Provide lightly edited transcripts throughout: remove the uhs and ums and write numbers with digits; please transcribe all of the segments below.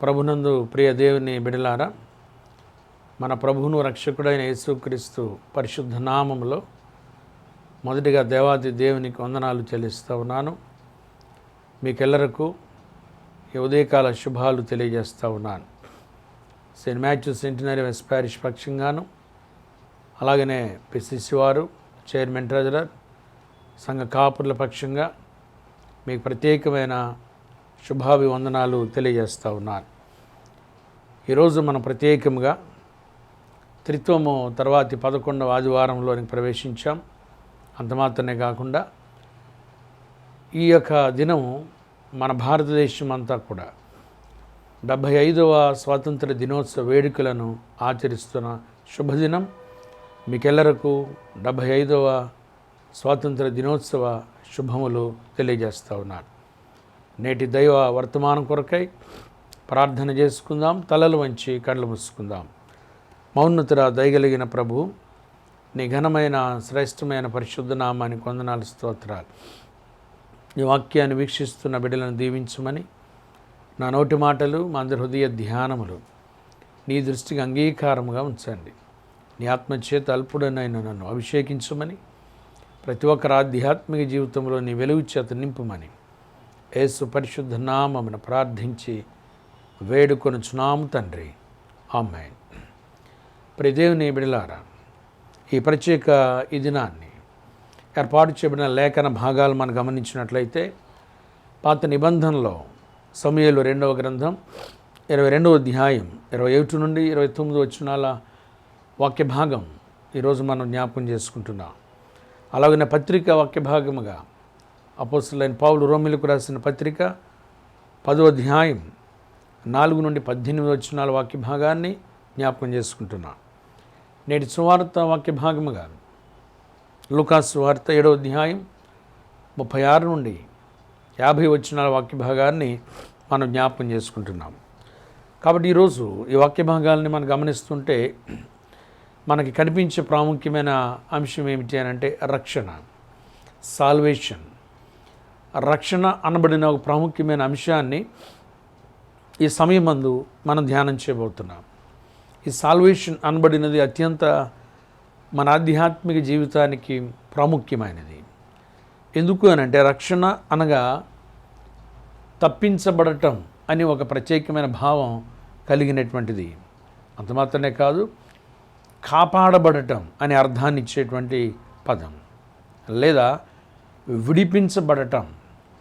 ప్రభునందు ప్రియ దేవుని బిడలారా, మన ప్రభువును రక్షకుడైన యేసుక్రీస్తు పరిశుద్ధ నామములో మొదటిగా దేవాది దేవునికి వందనాలు చెల్లిస్తూ ఉన్నాను. మీకెల్లరకు ఈ ఉదయకాల శుభాలు తెలియజేస్తూ ఉన్నాను. Saint Matthew centenary west parish పక్షంగాను, అలాగనే పిసిసి వారు, చైర్మన్ ట్రెజరర్, సంఘ కాపుర్ల పక్షంగా మీకు ప్రత్యేకమైన శుభాభివందనాలు తెలియజేస్తూ ఉన్నాను. ఈరోజు మనం ప్రత్యేకంగా త్రిత్వము తర్వాతి 11వ ఆదివారంలోనికి ప్రవేశించాం. అంత మాత్రమే కాకుండా ఈ యొక్క దినం మన భారతదేశం అంతా కూడా 75వ స్వాతంత్ర దినోత్సవ వేడుకలను ఆచరిస్తున్న శుభదినం. మీకెల్లరకు 75వ స్వాతంత్ర దినోత్సవ శుభములు తెలియజేస్తూ ఉన్నాను. నేటి దైవ వర్తమానం కొరకై ప్రార్థన చేసుకుందాం. తలలు వంచి కళ్ళు మూసుకుందాం. మౌన్నతుర దయగలిగిన ప్రభు, నీ ఘనమైన శ్రేష్టమైన పరిశుద్ధ నామానికి వందనాలు, స్తోత్రాలు. నీ వాక్యాన్ని వీక్షిస్తున్న బిడ్డలను దీవించమని, నా నోటి మాటలు, మా అందరి హృదయ ధ్యానములు నీ దృష్టికి అంగీకారముగా ఉంచండి. నీ ఆత్మచేత అల్పుడనైన నన్ను అభిషేకించమని, ప్రతి ఒక్కరి ఆధ్యాత్మిక జీవితంలో నీ వెలుగు చేత నింపుమని యేసు పరిశుద్ధ నామమున ప్రార్థించి వేడుకొనుచున్నాము తండ్రి, ఆమేన్. ప్రియ దేవుని బిడ్డలారా, ఈ ప్రత్యేక ఈ దినాన్ని ఏర్పాటు చేయబడిన లేఖన భాగాలు మనం గమనించినట్లయితే, పాత నిబంధనలో సమూయేలు 2వ గ్రంథం 22వ అధ్యాయం 21 నుండి 29 వచనాల వాక్య భాగం ఈరోజు మనం జ్ఞాపకం చేసుకుంటున్నాం. అలాగనే పత్రిక వాక్య భాగముగా అపోస్తలుడైన పౌలు రోమీయులకు రాసిన పత్రిక 10వ అధ్యాయం 4 నుండి 18 వచనాల వాక్య భాగాన్ని జ్ఞాపకం చేసుకుంటున్నాం. నేటి సువార్త వాక్య భాగముగా లూకాసు సువార్త 7వ అధ్యాయం 36 నుండి 50 వచనాల వాక్య భాగాన్ని మనం జ్ఞాపకం చేసుకుంటున్నాం. కాబట్టి ఈరోజు ఈ వాక్య భాగాలని మనం గమనిస్తుంటే మనకి కనిపించే ప్రాముఖ్యమైన అంశం ఏమిటి అని అంటే రక్షణ, సాల్వేషన్. రక్షణ అనబడిన ఒక ప్రాముఖ్యమైన అంశాన్ని ఈ సమయమందు మనం ధ్యానం చేయబోతున్నాం. ఈ సాల్వేషన్ అనబడినది అత్యంత మన ఆధ్యాత్మిక జీవితానికి ప్రాముఖ్యమైనది. ఎందుకు అని అంటే రక్షణ అనగా తప్పించబడటం అని ఒక ప్రత్యేకమైన భావం కలిగినటువంటిది. అంత మాత్రమే కాదు, కాపాడబడటం అనే అర్థాన్ని ఇచ్చేటువంటి పదం, లేదా విడిపించబడటం,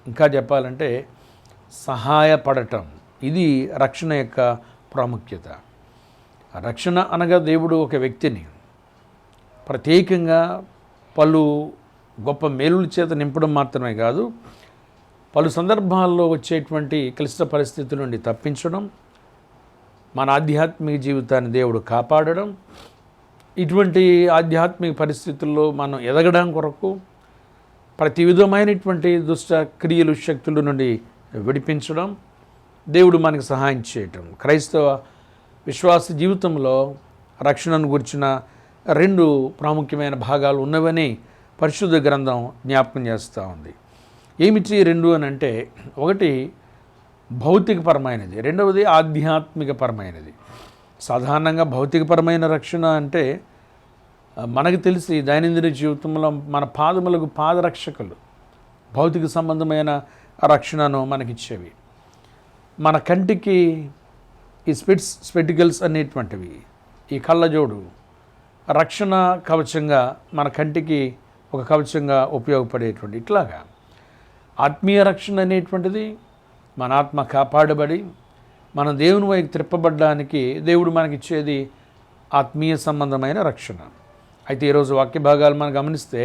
ఇంకా చెప్పాలంటే సహాయపడటం. ఇది రక్షణ యొక్క ప్రాముఖ్యత. రక్షణ అనగా దేవుడు ఒక వ్యక్తిని ప్రత్యేకంగా పలు గొప్ప మేలుల చేత నింపడం మాత్రమే కాదు, పలు సందర్భాల్లో వచ్చేటువంటి క్లిష్ట పరిస్థితుల నుండి తప్పించడం, మన ఆధ్యాత్మిక జీవితాన్ని దేవుడు కాపాడడం, ఇటువంటి ఆధ్యాత్మిక పరిస్థితుల్లో మనం ఎదగడం కొరకు ప్రతి విధమైనటువంటి దుష్ట క్రియలు, శక్తుల నుండి విడిపించడం, దేవుడు మనకు సహాయం చేయటం. క్రైస్తవ విశ్వాస జీవితంలో రక్షణను గురించిన 2 ప్రాముఖ్యమైన భాగాలు ఉన్నవని పరిశుద్ధ గ్రంథం జ్ఞాపకం చేస్తూ ఉంది. ఏమిటి 2 అని అంటే, ఒకటి భౌతికపరమైనది, రెండవది ఆధ్యాత్మికపరమైనది. సాధారణంగా భౌతికపరమైన రక్షణ అంటే మనకు తెలిసి దైనందిన జీవితంలో మన పాదములకు పాదరక్షకులు భౌతిక సంబంధమైన రక్షణను మనకిచ్చేవి. మన కంటికి ఈ స్పెటికల్స్ అనేటువంటివి, ఈ కళ్ళజోడు రక్షణ కవచంగా మన కంటికి ఒక కవచంగా ఉపయోగపడేటువంటి. ఇట్లాగా ఆత్మీయ రక్షణ అనేటువంటిది మన ఆత్మ కాపాడబడి మనం దేవుని వైపు త్రిప్పబడ్డానికి దేవుడు మనకిచ్చేది ఆత్మీయ సంబంధమైన రక్షణ. అయితే ఈరోజు వాక్య భాగాలు మనం గమనిస్తే,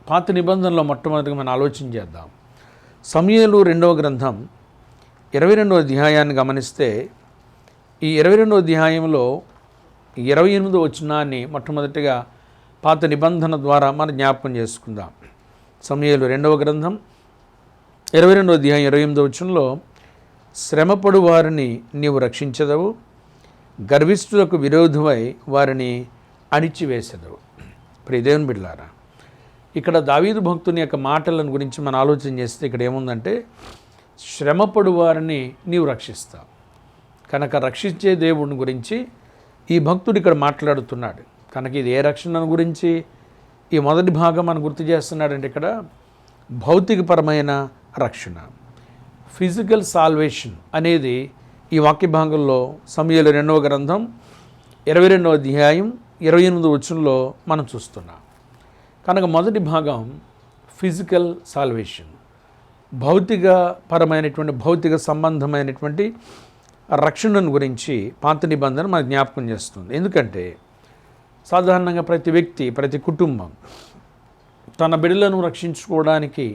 పాత నిబంధనలో మొట్టమొదటిగా మనం ఆలోచన చేద్దాం. సమూయేలు 2వ గ్రంథం 22వ అధ్యాయాన్ని గమనిస్తే, ఈ 22వ అధ్యాయంలో 28వ వచనాన్ని మొట్టమొదటిగా పాత నిబంధన ద్వారా మనం జ్ఞాపకం చేసుకుందాం. సమూయేలు 2వ గ్రంథం 22వ అధ్యాయం 28వ వచనంలో, శ్రమపడు వారిని నీవు రక్షించదవు, గర్విష్ఠులకు విరోధమై వారిని అణిచివేసెదవు. ప్రియ దేవుని బిడ్డలారా, ఇక్కడ దావీదు భక్తుని యొక్క మాటలను గురించి మనం ఆలోచన చేస్తే ఇక్కడ ఏముందంటే, శ్రమపడు వారిని నీవు రక్షిస్తావు. కనుక రక్షించే దేవుని గురించి ఈ భక్తుడు ఇక్కడ మాట్లాడుతున్నాడు. కనుక ఇది ఏ రక్షణ గురించి ఈ మొదటి భాగం మనం గుర్తు చేస్తున్నాడంటే ఇక్కడ భౌతికపరమైన రక్షణ, ఫిజికల్ సాల్వేషన్ అనేది ఈ వాక్య భాగంలో సమూయేలు 2వ గ్రంథం 22వ అధ్యాయం 28వ వచనంలో మనం చూస్తున్నాం. కనుక మొదటి భాగం ఫిజికల్ సాల్వేషన్, భౌతిక సంబంధమైనటువంటి రక్షణను గురించి పాత నిబంధన మనకు జ్ఞాపకం చేస్తుంది. ఎందుకంటే సాధారణంగా ప్రతి వ్యక్తి, ప్రతి కుటుంబం తన బిడ్డలను రక్షించుకోవడానికి,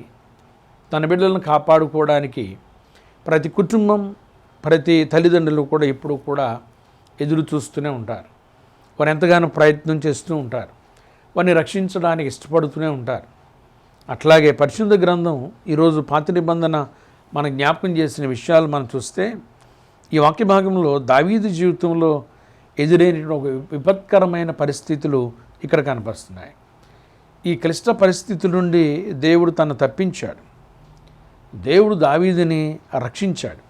తన బిడ్డలను కాపాడుకోవడానికి ప్రతి కుటుంబం, ప్రతి తల్లిదండ్రులు కూడా ఎప్పుడూ కూడా ఎదురు చూస్తూనే ఉంటారు. వారు ఎంతగానో ప్రయత్నం చేస్తూ ఉంటారు, వారిని రక్షించడానికి ఇష్టపడుతూనే ఉంటారు. అట్లాగే పరిశుద్ధ గ్రంథం ఈరోజు పాత నిబంధన మన జ్ఞాపకం చేసిన విషయాలు మనం చూస్తే ఈ వాక్య భాగంలో దావీదు జీవితంలో ఎదురైన ఒక విపత్కరమైన పరిస్థితులు ఇక్కడ కనపరుస్తున్నాయి. ఈ క్లిష్ట పరిస్థితుల నుండి దేవుడు తను తప్పించాడు. దేవుడు దావీదుని రక్షించాడు.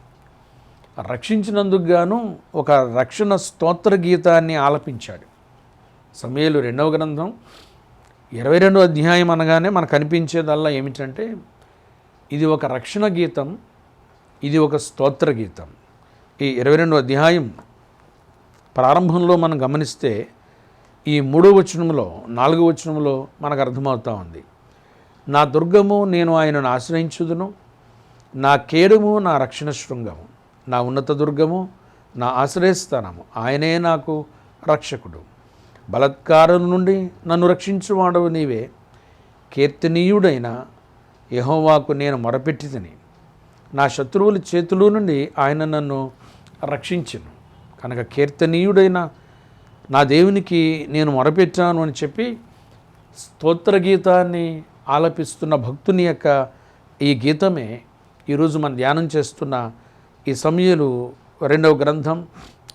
రక్షించినందుకు గాను ఒక రక్షణ స్తోత్ర గీతాన్ని ఆలపించాడు. సమూయేలు 2వ గ్రంథం 22వ అధ్యాయం అనగానే మనకు కనిపించేదల్లా ఏమిటంటే ఇది ఒక రక్షణ గీతం, ఇది ఒక స్తోత్ర గీతం. ఈ 22వ అధ్యాయం ప్రారంభంలో మనం గమనిస్తే ఈ 3వ వచనంలో 4వ వచనంలో మనకు అర్థమవుతూ ఉంది. నా దుర్గము, నేను ఆయనను ఆశ్రయించుదును, నా కేడము, నా రక్షణ శృంగము, నా ఉన్నత దుర్గము, నా ఆశ్రయస్థానము, ఆయనే నాకు రక్షకుడు. బలత్కారం నుండి నన్ను రక్షించువాడవు నీవే. కీర్తనీయుడైన యెహోవాకు నేను మొరపెట్టితిని, నా శత్రువుల చేతుల నుండి ఆయన నన్ను రక్షించెను. కనుక కీర్తనీయుడైన నా దేవునికి నేను మొరపెట్టాను అని చెప్పి స్తోత్ర గీతాన్ని ఆలపిస్తున్న భక్తుని యొక్క ఈ గీతమే ఈరోజు మనం ధ్యానం చేస్తున్న ఈ సమూయేలు 2వ గ్రంథం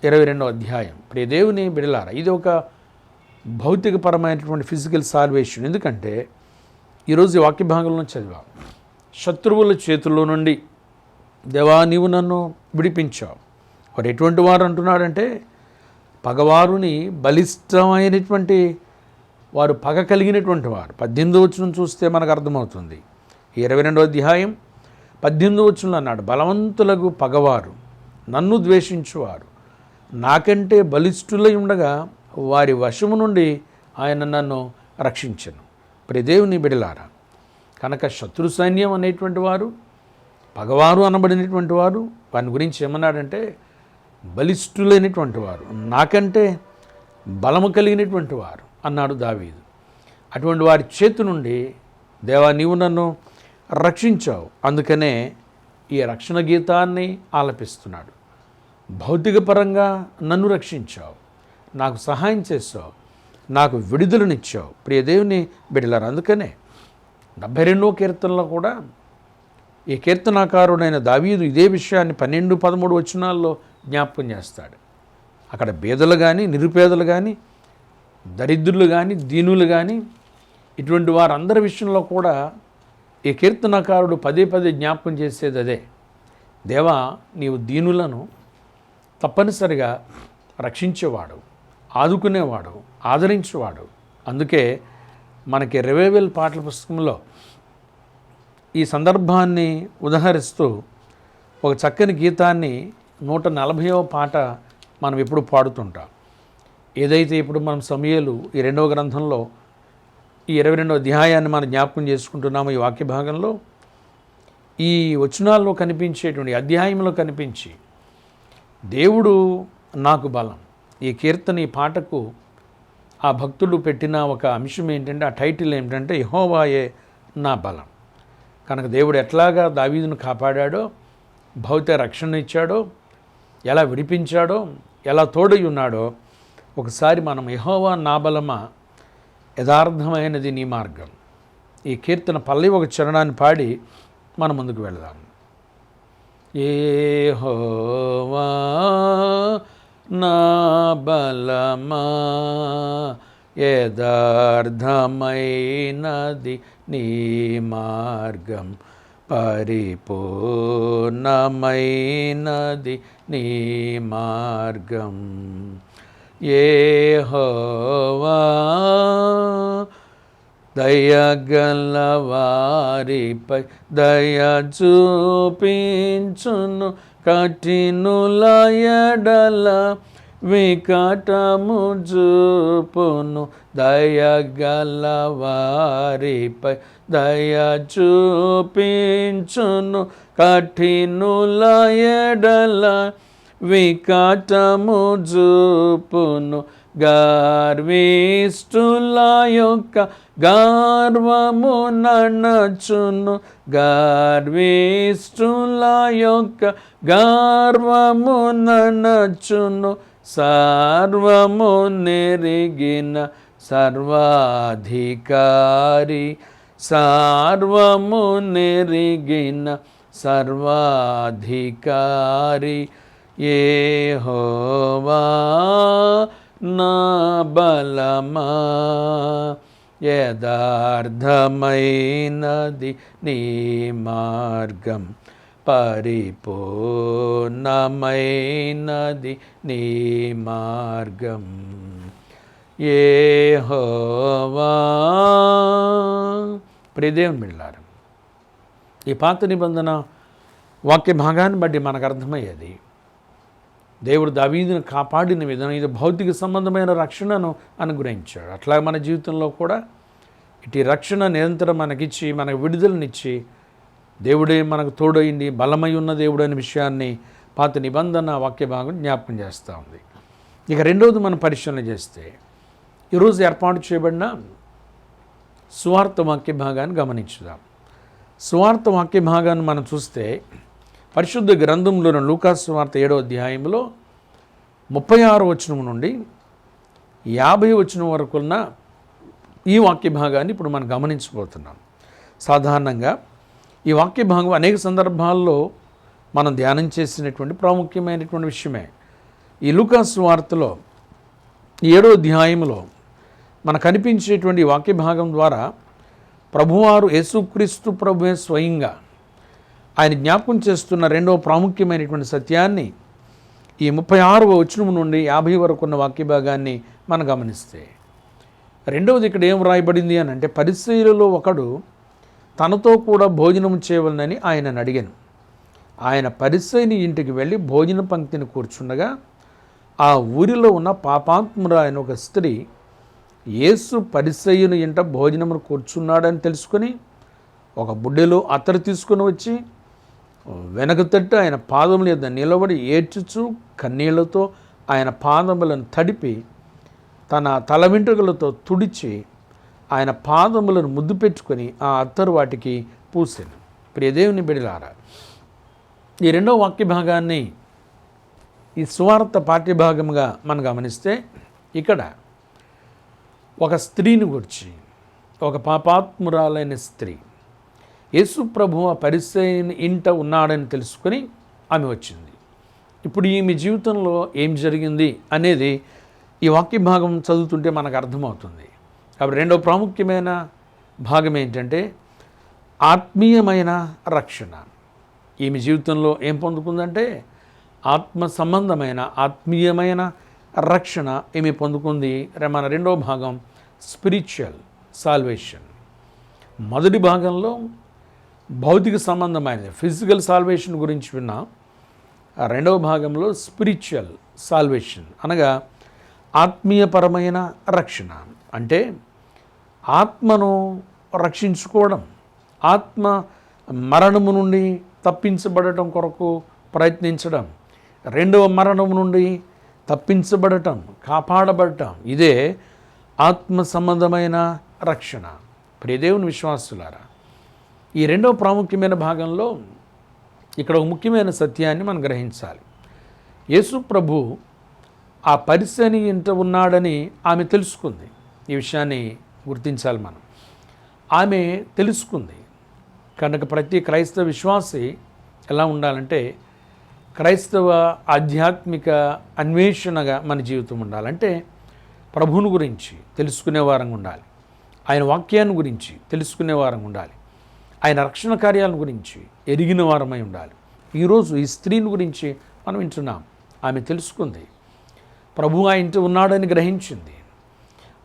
22వ అధ్యాయం. ప్రియ దేవుని బిడలారా, ఇది ఒక భౌతికపరమైనటువంటి ఫిజికల్ సాల్వేషన్. ఎందుకంటే ఈరోజు ఈ వాక్య భాగంలో చదివాం, శత్రువుల చేతుల్లో నుండి దేవా నీవు నన్ను విడిపించావు. వారు ఎటువంటి వారు అంటున్నాడంటే పగవారుని బలిష్టమైనటువంటి వారు, పగ కలిగినటువంటి వారు. 18వ వచనం చూస్తే మనకు అర్థమవుతుంది. ఈ 22వ అధ్యాయం 18వ వచనంలో అన్నాడు, బలవంతులకు పగవారు, నన్ను ద్వేషించువారు, నాకంటే బలిష్ఠులై ఉండగా వారి వశము నుండి ఆయన నన్ను రక్షించెను. ప్రియ దేవుని బిడలారా, కనుక శత్రు సైన్యం అనేటువంటి వారు, పగవారు అనబడినటువంటి వారు, వారి గురించి ఏమన్నాడంటే బలిష్ఠులైనటువంటి వారు, నాకంటే బలము కలిగినటువంటి వారు అన్నాడు దావీదు. అటువంటి వారి చేతి నుండి దేవా నీవు నన్ను రక్షించావు. అందుకనే ఈ రక్షణ గీతాన్ని ఆలపిస్తున్నాడు. భౌతికపరంగా నన్ను రక్షించావు, నాకు సహాయం చేసావు, నాకు విడుదలనిచ్చావు. ప్రియ దేవుని బిడ్డలారా, అందుకనే 72వ కీర్తనలో కూడా ఈ కీర్తనాకారుడైన దావీదు ఇదే విషయాన్ని 12, 13 వచనాల్లో జ్ఞాపకం చేస్తాడు. అక్కడ పేదలు కానీ, నిరుపేదలు కానీ, దరిద్రులు కానీ, దీనులు కానీ, ఇటువంటి వారందరి విషయంలో కూడా ఈ కీర్తనాకారుడు పదే పదే జ్ఞాపకం చేసేది అదే. దేవా నీవు దీనులను తప్పనిసరిగా రక్షించేవాడు, ఆదుకునేవాడు, ఆదరించేవాడు. అందుకే మనకి రివైవల్ పాటల పుస్తకంలో ఈ సందర్భాన్ని ఉదహరిస్తూ ఒక చక్కని గీతాన్ని 140వ పాట మనం ఎప్పుడు పాడుతుంటాం. ఏదైతే ఇప్పుడు మనం సమూయేలు ఈ 2వ గ్రంథంలో ఈ 22వ అధ్యాయాన్ని మనం జ్ఞాపకం చేసుకుంటున్నాము. ఈ వాక్య భాగంలో ఈ వచనాల్లో కనిపించేటువంటి అధ్యాయంలో కనిపించి దేవుడు నాకు బలం, ఈ కీర్తన, ఈ పాటకు ఆ భక్తుడు పెట్టిన ఒక అంశం ఏంటంటే, ఆ టైటిల్ ఏమిటంటే యెహోవాయే నా బలం. కనుక దేవుడు ఎట్లాగా దావీదును కాపాడాడో, భౌతిక రక్షణ ఇచ్చాడో, ఎలా విడిపించాడో, ఎలా తోడై ఉన్నాడో ఒకసారి మనం యెహోవా నా బలమా, యథార్థమైనది నీ మార్గం, ఈ కీర్తన పల్లవి ఒక చరణాన్ని పాడి మనం ముందుకు వెళదాం. యెహోవా నా బలమా, యథార్థమైనది నీ మార్గం, పరిపూర్ణమైనది నీ మార్గం. యెహోవా దయగలవారిపై దయ చూపించును, కఠినుల ఎడల వికటము చూపును. దయగలవారిపై దయ చూపించును, కఠినుల ఎడల వికటము చూపును. గర్విష్ఠుల యొక్క గర్వము నణచును, గర్విష్ఠుల యొక్క గర్వము నణచును. సర్వము నెరిగిన సర్వాధికారి, సర్వము నెరిగిన సర్వాధికారి యెహోవా నా బలమా. యథార్థమైనది నీ మార్గం, పరిపూర్ణమైనది నీ మార్గం. యెహోవా. ప్రియదేవుని బిడ్డలారా, ఈ పాత నిబంధన వాక్య భాగాన్ని బట్టి మనకు అర్థమయ్యేది, దేవుడు దావీదును కాపాడిన విధానం, ఇది భౌతిక సంబంధమైన రక్షణను అనుగ్రహించాడు. అట్లా మన జీవితంలో కూడా ఇటు రక్షణ నిరంతరం మనకిచ్చి, మనకు విడుదలనిచ్చి, దేవుడే మనకు తోడైంది, బలమై ఉన్న దేవుడు అనే విషయాన్ని పాత నిబంధన వాక్య భాగం జ్ఞాపకం చేస్తూ ఉంది. ఇక రెండవది మనం పరిశీలన చేస్తే, ఈరోజు ఏర్పాటు చేయబడిన సువార్త వాక్య భాగాన్ని గమనించుదాం. సువార్త వాక్య భాగాన్ని మనం చూస్తే, పరిశుద్ధ గ్రంథంలోని లూకాసు సువార్త 7వ అధ్యాయంలో 36వ వచనం నుండి 50వ వచనం వరకు ఉన్న ఈ వాక్య భాగాన్ని ఇప్పుడు మనం గమనించబోతున్నాం. సాధారణంగా ఈ వాక్య భాగం అనేక సందర్భాల్లో మనం ధ్యానం చేసినటువంటి ప్రాముఖ్యమైనటువంటి విషయమే. ఈ లూకాసు సువార్తలో 7వ అధ్యాయంలో మనకు కనిపించేటువంటి వాక్య భాగం ద్వారా ప్రభువారు యేసుక్రీస్తు ప్రభువే స్వయంగా ఆయన జ్ఞాపకం చేస్తున్న రెండవ ప్రాముఖ్యమైనటువంటి సత్యాన్ని ఈ 36వ వచనం నుండి 50 వరకు ఉన్న వాక్య భాగాన్ని మనం గమనిస్తే, రెండవది ఇక్కడ ఏం రాయబడింది అని అంటే, పరిసయ్యులలో ఒకడు తనతో కూడా భోజనం చేయవలనని ఆయనను అడిగాను. ఆయన పరిసయ్యుని ఇంటికి వెళ్ళి భోజన పంక్తిని కూర్చుండగా ఆ ఊరిలో ఉన్న పాపాత్మురాలైన ఒక స్త్రీ యేసు పరిసయ్యుని ఇంట భోజనమును కూర్చున్నాడని తెలుసుకొని ఒక బుడ్డెలో అత్తరు తీసుకుని వచ్చి వెనక తట్టు ఆయన పాదముల యొద్ద నిలబడి ఏడ్చుచు కన్నీళ్లతో ఆయన పాదములను తడిపి తన తల వెంట్రుకలతో తుడిచి ఆయన పాదములను ముద్దు పెట్టుకొని ఆ అత్తరు వాటికి పూసాను. ప్రియదేవుని బిడ్డలారా, ఈ రెండవ వాక్య భాగాన్ని ఈ సువార్త పాఠ్యభాగంగా మనం గమనిస్తే, ఇక్కడ ఒక స్త్రీని గురించి, ఒక పాపాత్మురాలైన స్త్రీ యేసు ప్రభువు ఆ పరిసయ్యుని ఇంట ఉన్నాడని తెలుసుకొని ఆమె వచ్చింది. ఇప్పుడు ఈమె జీవితంలో ఏం జరిగింది అనేది ఈ వాక్య భాగం చదువుతుంటే మనకు అర్థమవుతుంది. కాబట్టి రెండవ ప్రాముఖ్యమైన భాగం ఏంటంటే ఆత్మీయమైన రక్షణ. ఈమె జీవితంలో ఏం పొందుకుందంటే ఆత్మ సంబంధమైన ఆత్మీయమైన రక్షణ ఈమె పొందుకుంది. మన రెండవ భాగం స్పిరిచువల్ సాల్వేషన్. మొదటి భాగంలో భౌతిక సంబంధమైనది ఫిజికల్ సాల్వేషన్ గురించి విన్నా. రెండవ భాగంలో స్పిరిచువల్ సాల్వేషన్ అనగా ఆత్మీయపరమైన రక్షణ, అంటే ఆత్మను రక్షించుకోవడం, ఆత్మ మరణము నుండి తప్పించబడటం కొరకు ప్రయత్నించడం, రెండవ మరణం నుండి తప్పించబడటం, కాపాడబడటం, ఇదే ఆత్మ సంబంధమైన రక్షణ. ప్రియదేవుని విశ్వాసులారా, ఈ రెండవ ప్రాముఖ్యమైన భాగంలో ఇక్కడ ఒక ముఖ్యమైన సత్యాన్ని మనం గ్రహించాలి. యేసు ప్రభు ఆ పరిసయ్యుని ఇంట ఉన్నాడని ఆమె తెలుసుకుంది. ఈ విషయాన్ని గుర్తించాలి మనం. ఆమె తెలుసుకుంది కనుక ప్రతి క్రైస్తవ విశ్వాసి ఎలా ఉండాలంటే, క్రైస్తవ ఆధ్యాత్మిక అన్వేషణగా మన జీవితం ఉండాలంటే ప్రభువుని గురించి తెలుసుకునే వారంగా ఉండాలి, ఆయన వాక్యాన్ని గురించి తెలుసుకునే వారంగా ఉండాలి, ఆయన రక్షణ కార్యాల గురించి ఎరిగిన వారమై ఉండాలి. ఈరోజు ఈ స్త్రీని గురించి మనం వింటున్నాం. ఆమె తెలుసుకుంది, ప్రభు ఆ ఇంటి ఉన్నాడని గ్రహించింది.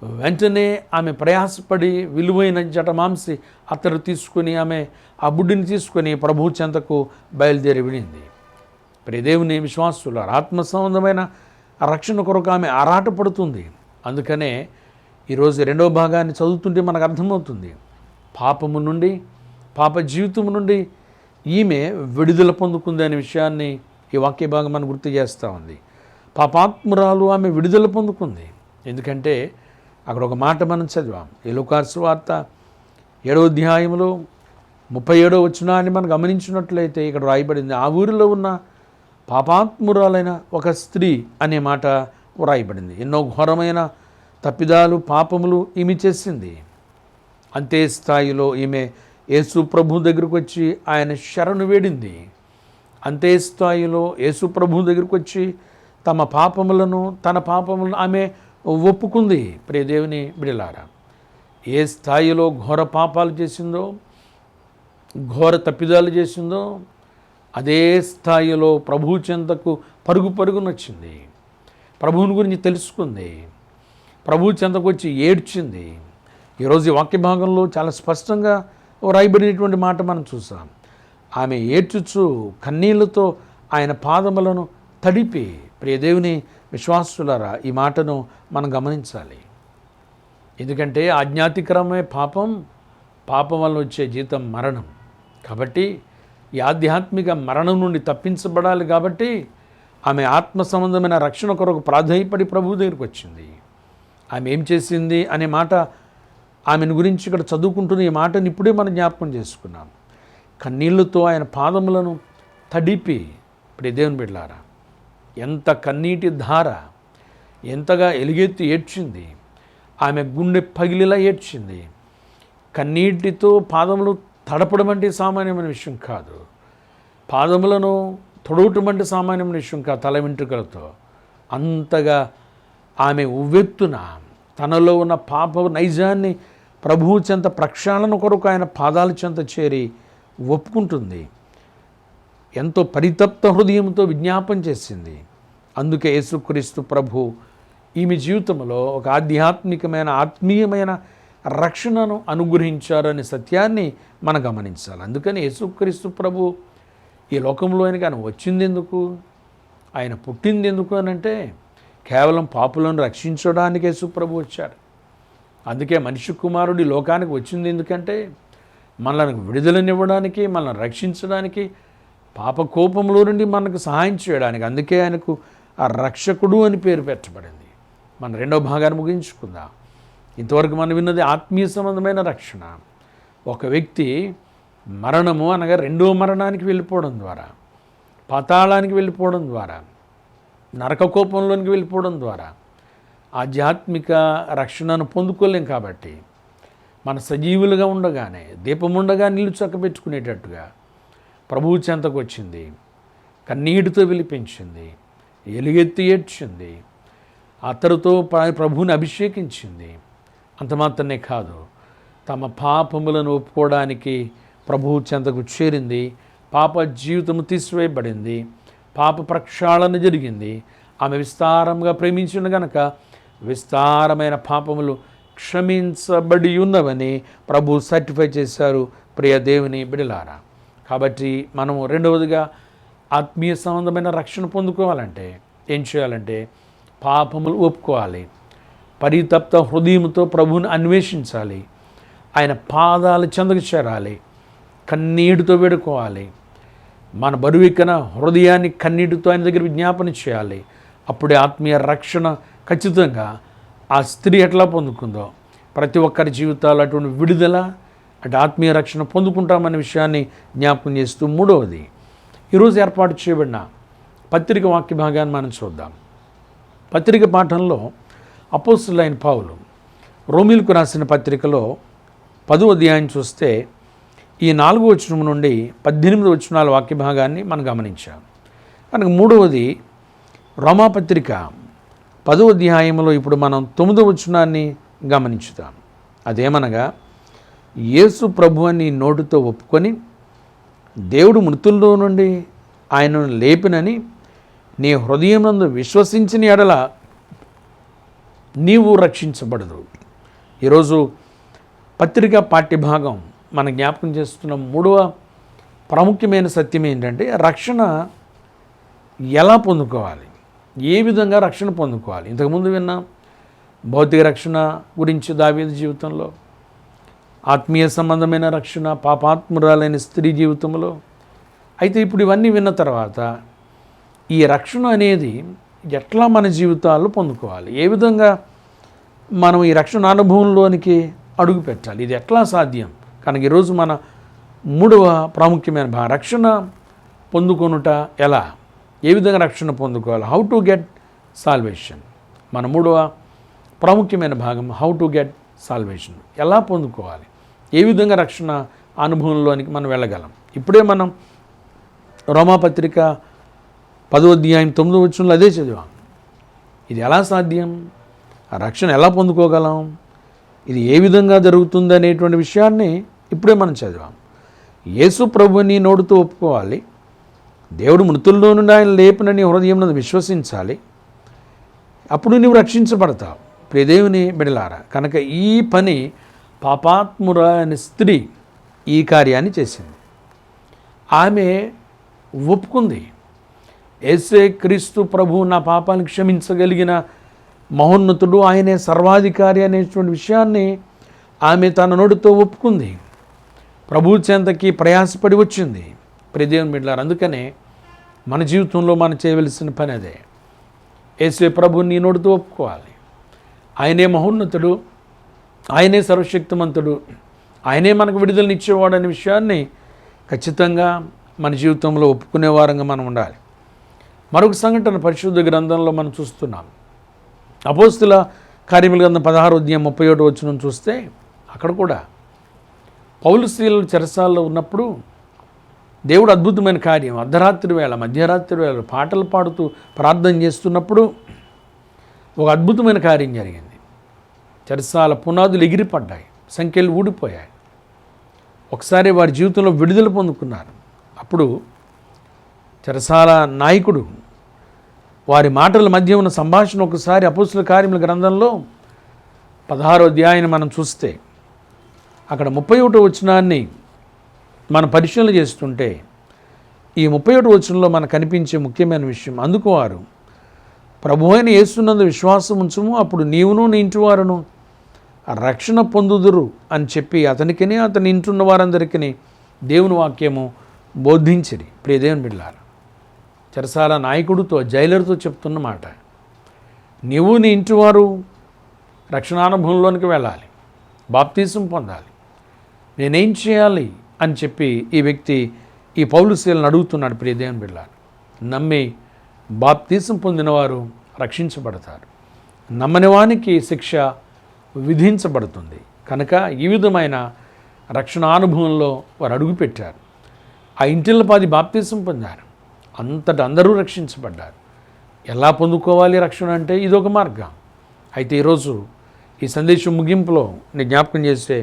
వెంటనే ఆమె ప్రయాసపడి విలువైన జటమాంసి అత్తరు తీసుకుని ఆమె ఆ బుడ్డిని తీసుకొని ప్రభు చెంతకు బయలుదేరి విడింది. ప్రియదేవుని విశ్వాసుల ఆత్మ సంబంధమైన రక్షణ కొరకు ఆమె ఆరాటపడుతుంది. అందుకనే ఈరోజు రెండవ భాగాన్ని చదువుతుంటే మనకు అర్థమవుతుంది, పాపము నుండి, పాప జీవితం నుండి ఈమె విడుదల పొందుకుంది అనే విషయాన్ని ఈ వాక్య భాగం మనం గుర్తు చేస్తూ ఉంది. పాపాత్మురాలు ఆమె విడుదల పొందుకుంది. ఎందుకంటే అక్కడ ఒక మాట మనం చదివాం. ఈ లూకాసు సువార్త 7వ అధ్యాయంలో 37వ వచనాన్ని మనం గమనించినట్లయితే ఇక్కడ రాయబడింది, ఆ ఊరిలో ఉన్న పాపాత్మురాలైన ఒక స్త్రీ అనే మాట వ్రాయబడింది. ఎన్నో ఘోరమైన తప్పిదాలు, పాపములు ఈమె చేసింది. అంతే స్థాయిలో ఈమె యేసు ప్రభు దగ్గరకు వచ్చి ఆయన శరణు వేడింది. అంతే స్థాయిలో యేసు ప్రభు దగ్గరకు వచ్చి తన పాపములను ఆమె ఒప్పుకుంది. ప్రియ దేవుని బిడ్డలారా, ఏ స్థాయిలో ఘోర పాపాలు చేసిందో, ఘోర తప్పిదాలు చేసిందో, అదే స్థాయిలో ప్రభు చెంతకు పరుగునొచ్చింది. ప్రభువుని గురించి తెలుసుకుంది. ప్రభు చెంతకు వచ్చి ఏడ్చింది. ఈరోజు ఈ వాక్య భాగంలో చాలా స్పష్టంగా రాయబడినటువంటి మాట మనం చూసాం. ఆమె ఏడ్చుచు కన్నీళ్లతో ఆయన పాదములను తడిపి, ప్రియదేవుని విశ్వాసులారా, ఈ మాటను మనం గమనించాలి. ఎందుకంటే ఆజ్ఞాతికరమే పాపం వల్ల వచ్చే జీతం మరణం. కాబట్టి ఈ ఆధ్యాత్మిక మరణం నుండి తప్పించబడాలి. కాబట్టి ఆమె ఆత్మ సంబంధమైన రక్షణ కొరకు ప్రాధేయపడి ప్రభు దగ్గరికి వచ్చింది. ఆమె ఏం చేసింది అనే మాట ఆమెను గురించి ఇక్కడ చదువుకుంటున్న ఈ మాటను ఇప్పుడే మనం జ్ఞాపకం చేసుకున్నాం. కన్నీళ్లతో ఆయన పాదములను తడిపి, ఇప్పుడు దేవుని బిడ్డలారా, ఎంత కన్నీటి ధార, ఎంతగా ఎలుగెత్తి ఏడ్చింది. ఆమె గుండె పగిలిలా ఏడ్చింది. కన్నీటితో పాదములు తడపడం అంటే సామాన్యమైన విషయం కాదు. పాదములను తొడవటం అంటే సామాన్యమైన విషయం కాదు. తల వెంట్రుకలతో అంతగా ఆమె ఉవ్వెత్తున తనలో ఉన్న పాప నైజాన్ని ప్రభువు చెంత ప్రక్షాళన కొరకు ఆయన పాదాల చెంత చేరి ఒప్పుకుంటుంది. ఎంతో పరితప్త హృదయంతో విజ్ఞాపన చేసింది. అందుకే యేసుక్రీస్తు ప్రభు ఈమె జీవితంలో ఒక ఆధ్యాత్మికమైన ఆత్మీయమైన రక్షణను అనుగ్రహించారనే సత్యాన్ని మనం గమనించాలి. అందుకని యేసుక్రీస్తు ప్రభు ఈ లోకంలో ఆయన వచ్చింది ఎందుకు, ఆయన పుట్టింది ఎందుకు అనంటే కేవలం పాపులను రక్షించడానికి యేసు ప్రభు వచ్చారు. అందుకే మనిషి కుమారుడు ఈ లోకానికి వచ్చింది ఎందుకంటే మనల్ని విడుదలనివ్వడానికి, మనల్ని రక్షించడానికి, పాప కోపంలో నుండి మనకు సహాయం చేయడానికి. అందుకే ఆయనకు ఆ రక్షకుడు అని పేరు పెట్టబడింది. మన రెండవ భాగాన్ని ముగించుకుందాం. ఇంతవరకు మనం విన్నది ఆత్మీయ సంబంధమైన రక్షణ. ఒక వ్యక్తి మరణము అనగా రెండవ మరణానికి వెళ్ళిపోవడం ద్వారా, పాతాళానికి వెళ్ళిపోవడం ద్వారా, నరక కోపంలోనికి వెళ్ళిపోవడం ద్వారా ఆధ్యాత్మిక రక్షణను పొందుకోలేం. కాబట్టి మన సజీవులుగా ఉండగానే, దీపం ఉండగా నీళ్లు చక్కబెట్టుకునేటట్టుగా ప్రభువు చెంతకు వచ్చింది. కన్నీటితో విలిపించింది, ఎలుగెత్తి ఏడ్చింది, అతరుతో ప్రభువుని అభిషేకించింది. అంత మాత్రమే కాదు, తమ పాపములను ఒప్పుకోవడానికి ప్రభువు చెంతకు చేరింది. పాప జీవితము తీసివేయబడింది, పాప ప్రక్షాళన జరిగింది. ఆమె విస్తారంగా ప్రేమించిన గనక విస్తారమైన పాపములు క్షమించబడి ఉన్నవని ప్రభు సర్టిఫై చేశారు. ప్రియ దేవుని బిడలారా, కాబట్టి మనము రెండవదిగా ఆత్మీయ సంబంధమైన రక్షణ పొందుకోవాలంటే ఏం చేయాలంటే పాపములు ఒప్పుకోవాలి. పరితప్త హృదయంతో ప్రభువుని అన్వేషించాలి. ఆయన పాదాల చెందకు చేరాలి. కన్నీటితో వేడుకోవాలి. మన బరువెక్కిన హృదయాన్ని కన్నీటితో ఆయన దగ్గర విజ్ఞాపన చేయాలి. అప్పుడే ఆత్మీయ రక్షణ ఖచ్చితంగా ఆ స్త్రీ ఎట్లా పొందుకుందో ప్రతి ఒక్కరి జీవితాలు అటువంటి విడుదల, అటు ఆత్మీయ రక్షణ పొందుకుంటామనే విషయాన్ని జ్ఞాపకం చేస్తూ, మూడవది ఈరోజు ఏర్పాటు చేయబడిన పత్రిక వాక్య భాగాన్ని మనం చూద్దాం. పత్రిక పాఠంలో అపోస్తలుడైన పౌలు రోమీయులకు రాసిన పత్రికలో 10వ అధ్యాయం చూస్తే ఈ 4వ వచనం నుండి 18వ వచనాల వాక్య భాగాన్ని మనం గమనించాం. కనుక మూడవది రోమాపత్రిక 10వ అధ్యాయంలో ఇప్పుడు మనం 9వ వచనాన్ని గమనించుతాం. అదేమనగా, యేసు ప్రభు అని నోటితో ఒప్పుకొని దేవుడు మృతుల్లో నుండి ఆయనను లేపినని నీ హృదయమందు విశ్వసించిన ఎడల నీవు రక్షించబడదు. ఈరోజు పత్రిక పాఠ్యభాగం మన జ్ఞాపకం చేస్తున్న మూడవ ప్రాముఖ్యమైన సత్యం ఏంటంటే రక్షణ ఎలా పొందుకోవాలి, ఏ విధంగా రక్షణ పొందుకోవాలి. ఇంతకుముందు విన్న భౌతిక రక్షణ గురించి దావీదు జీవితంలో, ఆత్మీయ సంబంధమైన రక్షణ పాపాత్మురాలైన స్త్రీ జీవితంలో. అయితే ఇప్పుడు ఇవన్నీ విన్న తర్వాత ఈ రక్షణ అనేది ఎట్లా మన జీవితాల్లో పొందుకోవాలి, ఏ విధంగా మనం ఈ రక్షణ అనుభవంలోనికి అడుగు పెట్టాలి, ఇది ఎట్లా సాధ్యం. కనుక ఈరోజు మన మూడవ ప్రాముఖ్యమైన రక్షణ పొందుకొనుట ఎలా, ఏ విధంగా రక్షణ పొందుకోవాలి, హౌ టు గెట్ సాల్వేషన్. మన మూడవ ప్రాముఖ్యమైన భాగం హౌ టు గెట్ సాల్వేషన్, ఎలా పొందుకోవాలి, ఏ విధంగా రక్షణ అనుభవంలోనికి మనం వెళ్ళగలం. ఇప్పుడే మనం రోమాపత్రిక 10వ అధ్యాయం 9వ వచనంలో అదే చదివాం. ఇది ఎలా సాధ్యం, ఆ రక్షణ ఎలా పొందుకోగలం, ఇది ఏ విధంగా జరుగుతుంది అనేటువంటి విషయాన్ని ఇప్పుడే మనం చదివాం. యేసు ప్రభుని నోటితో ఒప్పుకోవాలి, దేవుడు మృతుల్లో నుండి ఆయన లేపినని హృదయంలో విశ్వసించాలి, అప్పుడు నీవు రక్షించబడతావు. ప్రియదేవుని బిడలారా, కనుక ఈ పని పాపాత్మురాని స్త్రీ ఈ కార్యాన్ని చేసింది. ఆమె ఒప్పుకుంది, యేసే క్రీస్తు ప్రభు నా పాపాన్ని క్షమించగలిగిన మహోన్నతుడు, ఆయనే సర్వాధికారి అనేటువంటి విషయాన్ని ఆమె తన నోటితో ఒప్పుకుంది. ప్రభు చెంతకి ప్రయాసపడి వచ్చింది. ప్రియదేవుని బిడ్డలారా, అందుకనే మన జీవితంలో మనం చేయవలసిన పని అదే. యేసే ప్రభు నీ నోటితో ఒప్పుకోవాలి, ఆయనే మహోన్నతుడు, ఆయనే సర్వశక్తిమంతుడు, ఆయనే మనకు విడుదలనిచ్చేవాడు అనే విషయాన్ని ఖచ్చితంగా మన జీవితంలో ఒప్పుకునే వారంగా మనం ఉండాలి. మరొక సంఘటన పరిశుద్ధ గ్రంథంలో మనం చూస్తున్నాం. అపోస్తుల కార్యముల గ్రంథం 16వ అధ్యాయం 31వ వచనం చూస్తే అక్కడ కూడా పౌలు స్త్రీలు చెరసాల్లో ఉన్నప్పుడు దేవుడు అద్భుతమైన కార్యం, అర్ధరాత్రి వేళ మధ్యరాత్రి వేళ పాటలు పాడుతూ ప్రార్థన చేస్తున్నప్పుడు ఒక అద్భుతమైన కార్యం జరిగింది. చెరసాల పునాదులు ఎగిరిపడ్డాయి, సంఖ్యలు ఊడిపోయాయి. ఒకసారి వారి జీవితంలో విడుదల పొందుకున్నారు. అప్పుడు చెరసాల నాయకుడు వారి మాటల మధ్య ఉన్న సంభాషణ ఒకసారి అపోస్తుల కార్యముల గ్రంథంలో 16వ అధ్యాయాన్ని మనం చూస్తే అక్కడ 31వ వచనాన్ని మనం పరిశీలన చేస్తుంటే ఈ 31వ వచనంలో మనకు కనిపించే ముఖ్యమైన విషయం, అందుకు వారు ప్రభు అయిన యేసునందు విశ్వాసం ఉంచుము, అప్పుడు నీవును నీ ఇంటి వారును రక్షణ పొందుదురు అని చెప్పి అతనికిని అతని ఇంటున్న వారందరికీ దేవుని వాక్యము బోధించిరి. ప్రియ దేవుని బిడ్డలారా, చెరసాల నాయకుడితో జైలర్తో చెప్తున్న మాట, నీవు నీ ఇంటి వారు రక్షణానుభవంలోనికి వెళ్ళాలి, బాప్తీసం పొందాలి, నేనేం చేయాలి అని చెప్పి ఈ వ్యక్తి ఈ పౌలు స్త్రీలను అడుగుతున్నాడు. ప్రియ దేవుని బిడ్డలారా, నమ్మి బాప్తీసం పొందినవారు రక్షించబడతారు, నమ్మని వానికి శిక్ష విధించబడుతుంది. కనుక ఈ విధమైన రక్షణ అనుభవంలో వారు అడుగుపెట్టారు. ఆ ఇంటిలో 10 బాప్తీసం పొందారు, అంతటా అందరూ రక్షించబడ్డారు. ఎలా పొందుకోవాలి రక్షణ అంటే ఇదొక మార్గం. అయితే ఈరోజు ఈ సందేశం ముగింపులో నేను జ్ఞాపకం చేసే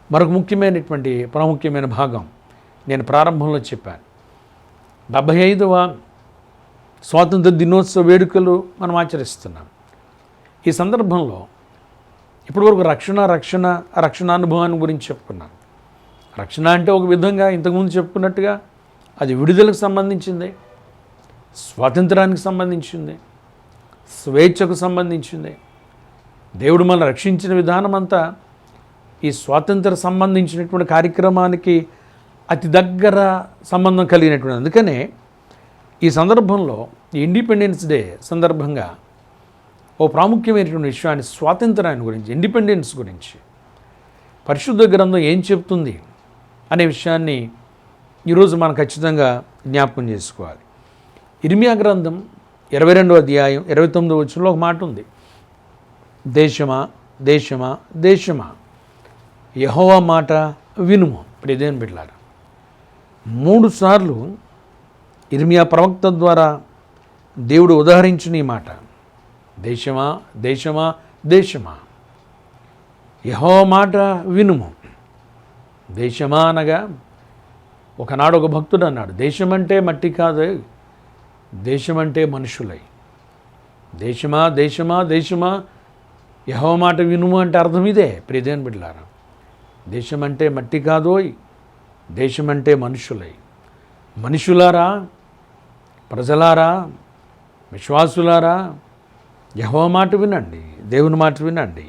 మరొక ముఖ్యమైనటువంటి ప్రాముఖ్యమైన భాగం నేను ప్రారంభంలో చెప్పాను. 75వ స్వాతంత్ర దినోత్సవ వేడుకలు మనం ఆచరిస్తున్నాం. ఈ సందర్భంలో ఇప్పటివరకు రక్షణానుభవాన్ని గురించి చెప్పుకున్నాం. రక్షణ అంటే ఒక విధంగా ఇంతకుముందు చెప్పుకున్నట్టుగా అది విడుదలకు సంబంధించింది, స్వాతంత్రానికి సంబంధించింది, స్వేచ్ఛకు సంబంధించింది. దేవుడు మనల్ని రక్షించిన విధానం అంతా ఈ స్వాతంత్ర సంబంధించినటువంటి కార్యక్రమానికి అతి దగ్గర సంబంధం కలిగినటువంటి. అందుకనే ఈ సందర్భంలో ఇండిపెండెన్స్ డే సందర్భంగా ఓ ప్రాముఖ్యమైనటువంటి విషయాన్ని, స్వాతంత్రాన్ని గురించి, ఇండిపెండెన్స్ గురించి పరిశుద్ధ గ్రంథం ఏం చెప్తుంది అనే విషయాన్ని ఈరోజు మనం ఖచ్చితంగా జ్ఞాపకం చేసుకోవాలి. ఇర్మియా గ్రంథం 22వ అధ్యాయం 29వ వచనంలో ఒక మాట ఉంది, దేశమా దేశమా దేశమా యెహోవా మాట వినుము. ప్రియ దేవుని బిడ్డలారా, 3 సార్లు ఇర్మియా ప్రవక్త ద్వారా దేవుడు ఉదహరించిన ఈ మాట, దేశమా దేశమా దేశమా యెహోవా మాట వినుము. దేశమా అనగా ఒకనాడు ఒక భక్తుడు అన్నాడు, దేశమంటే మట్టి కాదు, దేశమంటే మనుషులై. దేశమా దేశమా దేశమా యెహోవా మాట వినుము అంటే అర్థం ఇదే ప్రియదేవుని బిడ్డలారా. దేశమంటే మట్టి కాదోయ్, దేశమంటే మనుషులై. మనుషులారా, ప్రజలారా, విశ్వాసులారా, యెహోవా మాట వినండి, దేవుని మాట వినండి.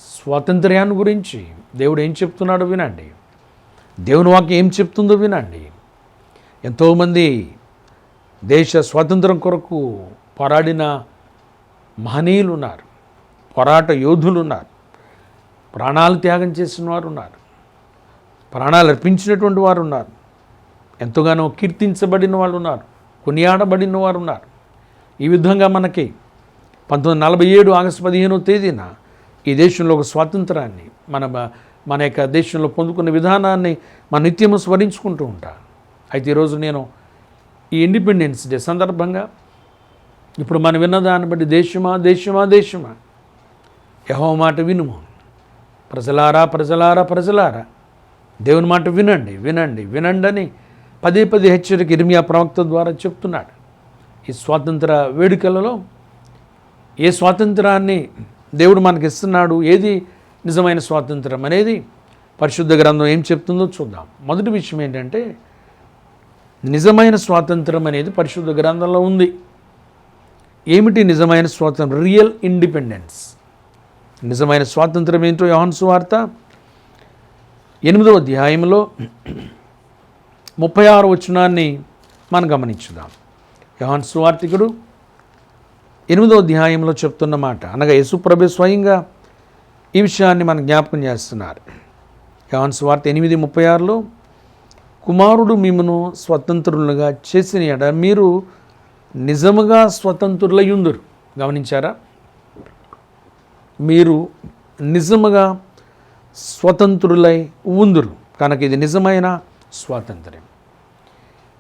స్వాతంత్ర్యాన్ని గురించి దేవుడు ఏం చెప్తున్నాడో వినండి, దేవుని వాక్యం ఏం చెప్తుందో వినండి. ఎంతోమంది దేశ స్వాతంత్రం కొరకు పోరాడిన మహనీయులు ఉన్నారు, పోరాట యోధులు ఉన్నారు, ప్రాణాలు త్యాగం చేసిన వారు ఉన్నారు, ప్రాణాలు అర్పించినటువంటి వారు ఉన్నారు, ఎంతగానో కీర్తించబడిన వాళ్ళు ఉన్నారు, కొనియాడబడిన వారు ఉన్నారు. ఈ విధంగా మనకి 1947 ఆగస్టు 15వ తేదీన ఈ దేశంలో ఒక స్వాతంత్రాన్ని మన యొక్క దేశంలో పొందుకున్న విధానాన్ని మన నిత్యము స్మరించుకుంటూ ఉంటాం. అయితే ఈరోజు నేను ఈ ఇండిపెండెన్స్ డే సందర్భంగా ఇప్పుడు మనం విన్నదాన్ని బట్టి దేశమా దేశమా దేశమా యెహోవా మాట వినుము, ప్రజలారా ప్రజలారా ప్రజలారా దేవుని మాట వినండి వినండి వినండి అని పదే పదే హెచ్చరిక ఇర్మియా ప్రవక్త ద్వారా చెప్తున్నాడు. ఈ స్వాతంత్ర వేడుకలలో ఏ స్వాతంత్రాన్ని దేవుడు మనకి ఇస్తున్నాడు, ఏది నిజమైన స్వాతంత్రం అనేది పరిశుద్ధ గ్రంథం ఏం చెప్తుందో చూద్దాం. మొదటి విషయం ఏంటంటే, నిజమైన స్వాతంత్రం అనేది పరిశుద్ధ గ్రంథంలో ఉంది. ఏమిటి నిజమైన స్వాతంత్రం? Real independence. నిజమైన స్వాతంత్రం ఏంటో యోహాను సువార్త 8వ అధ్యాయంలో 36వ వచనాన్ని మనం గమనించుదాం. యోహాను సువార్తికుడు 8వ అధ్యాయంలో చెప్తున్న మాట, అనగా యేసుప్రభు స్వయంగా ఈ విషయాన్ని మనం జ్ఞాపకం చేస్తున్నారు. యోహాను సువార్త 8:36లో, కుమారుడు మిమ్మును స్వతంత్రులుగా చేసిన యెడల మీరు నిజముగా స్వతంత్రులయ్యుందురు. గమనించారా? మీరు నిజముగా స్వతంత్రులై ఉందురు. కనుక ఇది నిజమైన స్వాతంత్ర్యం.